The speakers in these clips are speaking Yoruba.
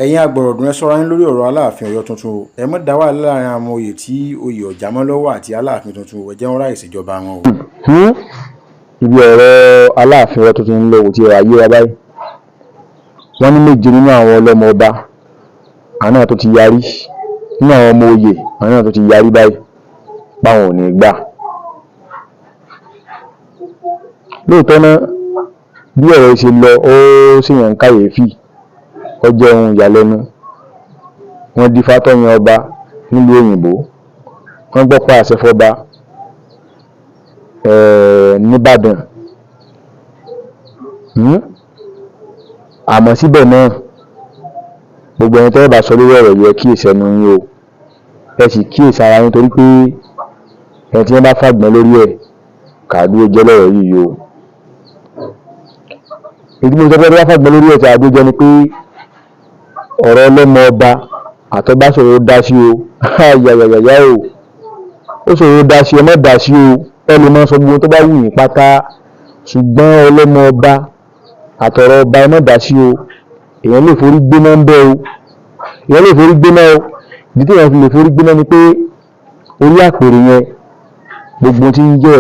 ẹ̀yin agbọ̀rọ̀dùn ẹ ṣọ́ra yín lórí ọ̀rọ̀ aláàfin Ọ̀yọ́ tuntun o. Ẹ má dá wàhálà láàrin àwọn oyè tí oyè ọ̀já mọ́ lọ́wọ́ àti aláàfin tuntun o. Ẹ jẹ́ wọn ráyè ṣèjọba wọn o. Ibi ọ̀rọ̀ aláàfin Ọ̀yọ́ tuntun ń lọ òtí ẹ̀rọ ayé wa báyìí. Wọ́n ní méje nínú àwọn ọlọ́mọ ọba àwọn náà tó ti yarí, nínú àwọn ọmọ oyè àwọn náà tó ti yarí báyìí báwọn ò ní gbà. Lóòótọ́ náà bí ọ̀rọ̀ ṣe lọ ó ṣèyàn kàyéfì, ó jẹ́ ohun ìyàlẹ́nu. Wọ́n dífá tọ́yan ọba nílùú òyìnbó, wọ́n gbọ́ pa àṣẹ fọ́ba nìbàdàn. Àmọ́ síbẹ̀ náà gbogbo ẹni tẹ́lẹ̀ bá sọ lórí ọ̀rọ̀ yẹ kíyèsí ẹnu yín o. Ẹ sì kíyèsí ara yín torí pé ẹni tí wọ́n bá fàgbọ́n lórí ẹ̀ kàdúró jẹ́ lọ́rọ̀ yìí o. Èdè mo sọ pé wọ́n fàgbọ́n lórí ẹ̀ kàdúró jẹ́ ni pé ọ̀rọ̀ ọlọ́mọ ọba àtọ́bá ṣòro dá sí o. Yàyàyàyà o, ó ṣòro dá sí, ẹ má dá sí o. Ẹ lè máa sọ gbogbo tó bá wù yín pátá, ṣùgbọ́n ọlọ́mọ ọba àtọ̀rọ̀ ọba ẹ má dá sí o. Èèyàn lè forí gbéná ń bẹ́ o, èèyàn lè forí gbéná o. Ìdí tí èèyàn fi lè forí gbéná ni pé orí àpèrè yẹn gbogbo tí ń jẹ́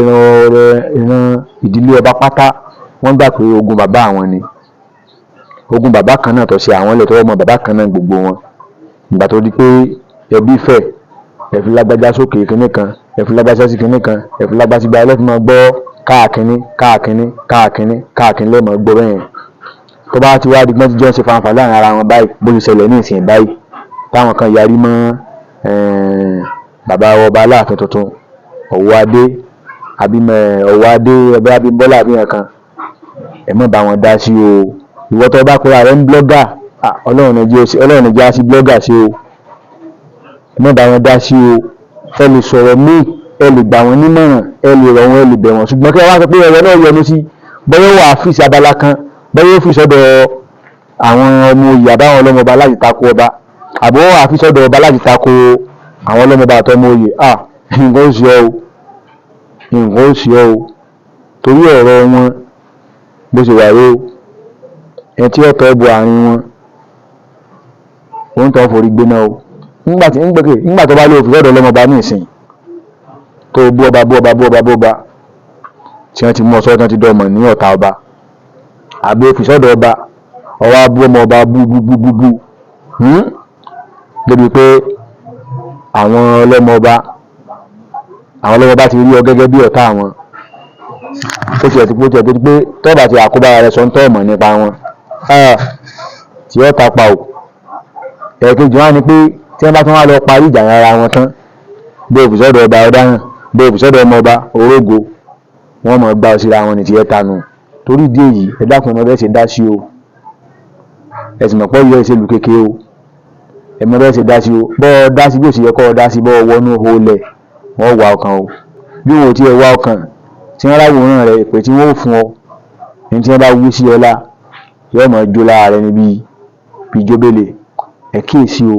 ìran ìdílé ọba pátá wọ́n gbà pé ogún bàbá àwọn ni, ogún bàbá kan náà tó ṣe àwọn ilẹ̀ tó ọmọ bàbá kan náà gbogbo wọn. Ìgbà tó di pé ẹbí fẹ̀, ẹ fi lágbájá sókè kinní kan, ẹ fi lágbájá sí kinní kan, ẹ fi lágbájá sí gba ẹlẹ́fì máa gbọ́ káàkiri lẹ́mọ̀ gbọ́ bẹ́yẹn. Tó bá ti wá di gbọ́n tí jọ́ ń ṣe fanfà láàrin ara wọn báyìí bó ṣe ṣẹlẹ̀ ní ìsìn báyìí táwọn kan yarí mọ́ bàbá ọba aláàfin tuntun Ọ̀wọ́adé ẹgbẹ́ Abímbọ́lá àbíyàn kan. Ẹ má bá wọn dá sí o. Ìwọ tó bá kóra rẹ ń blọ́gà, Ọlọ́run ní já sí blọ́gà sí o. Ẹ má bá wọn dá sí o. Ẹ lè sọ̀rọ̀ míì, ẹ lè gbà wọ́n nímọ̀ràn, ẹ lè rọ̀ wọ́n, ẹ lè bẹ̀ wọ́n, ṣùgbọ́n kí wọ́n wá sọ pé ẹ̀rọ náà yọnu sí bọ́yọ̀ wà fíìsì abala kan, bọ́yọ̀ fi sọ́dọ̀ àwọn ọmọ oyè àbáwọn ọlọ́mọ ọba láti tako ọba, àbọ̀ wà fi sọ́dọ̀ ọba láti tako àwọn ọlọ́mọ ọba àtọmọ oyè. Nǹkan ó ṣe ọ́ o, nǹkan ó ṣe ọ́ o. Torí ọ̀rọ̀ wọn bó ṣe wà ró, ẹni tí ọ̀tọ̀ bu àárín wọn òun tó forí gbéná o. Nígbà tó bá lé òfin sọ́dọ̀ ọlọ́mọ ọba ní ìsìn tó bú ọba tí wọ́n ti mú ọsọ́ tán ti dọ́mọ̀ ní ọ̀tá ọba, àbí òfin sọ́dọ̀ ọba ọwá bú ọmọ ọba bú débi pé àwọn ọlọ́mọ ọba ti rí ọ gẹ́gẹ́ bí ọ̀tá wọn. Ó ti ẹ̀ ti pé tọ́ọ̀bà ti àkóbára rẹ̀ sọ ń tọ́ọ̀mọ̀ nípa wọn tí ó tapa ò. Ẹ̀ẹ̀kejì wá ni pé tí wọ́n bá tún wá lọ parí ìjà ara wọn tán bí òfin sọ́dọ̀ ọba ọ̀daràn, bí òfin sọ́dọ̀ ọmọ ọba orógo, wọ́n mọ̀ gbá síra wọn ní ti ẹ́ tanu. Torí ìdí èyí ẹ dákun ọmọ bẹ́ẹ̀ ṣe dá sí o. Ẹ sì mọ̀ pọ́ yọ ìṣèlú kékeré o. Ẹ mọ̀ bẹ́ẹ̀ ṣe dá sí o. Bọ́ dá sí bí ó sì yẹ kọ́ dá sí bọ́ wọnú olẹ̀ wọ́n wà ọkàn o. Bí wọn ò tí ẹ wá ọkàn tí wọ́n ráwòrán rẹ̀ pé tí wọ́n ò fún ọ ní tí wọ́n bá wú sí ọlá yóò mọ̀ jó lára rẹ níbi ìjóbélé. Ẹ kíyèsí o.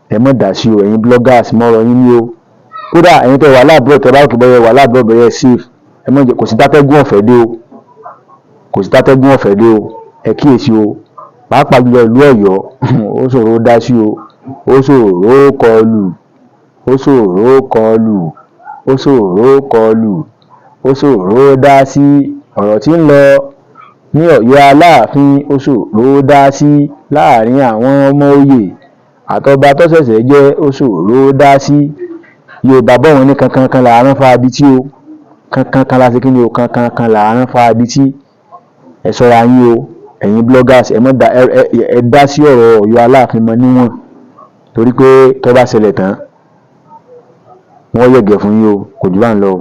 Ẹ mọ̀ dá sí o. Ẹ̀yin bloggers mọ̀rọ̀ yín ní o. Kódà ẹ̀yin tẹ́ wà láàbọ̀ tẹ́ bá òkè bọ́yẹ wà láàbọ̀ bẹ̀rẹ̀ safe. Ẹ mọ̀ jẹ́ kò sí tátẹ́gùn ọ̀fẹ́ dé o. Ẹ kíyèsí o. Pàápàá jùlọ ìlú Ọ̀yọ́ ó ṣòro dá sí o. Ó ṣòro dá sí. Ọ̀rọ̀ tí ń lọ ní Ọ̀yọ́ Aláàfin ó ṣòro dá sí láàrin àwọn ọmọ oyè àtọba tó ṣẹ̀ṣẹ̀ jẹ́ ó ṣòro dá sí. Yorùbá bọ̀ wọ́n ní kankan làárán fa abití o. Kankan la ṣe kí ni o, kankan làárán fa abití. Ẹ ṣọ́ra yín o. Ẹ̀yin bloggers ẹ dá sí ọ̀rọ̀ Ọ̀yọ́ Aláàfin mọ́ níwọ̀n torí pé tó bá ṣẹlẹ̀ tán wọ́n yẹ̀gẹ̀ fún yín o, kò jù bá ń lọ o.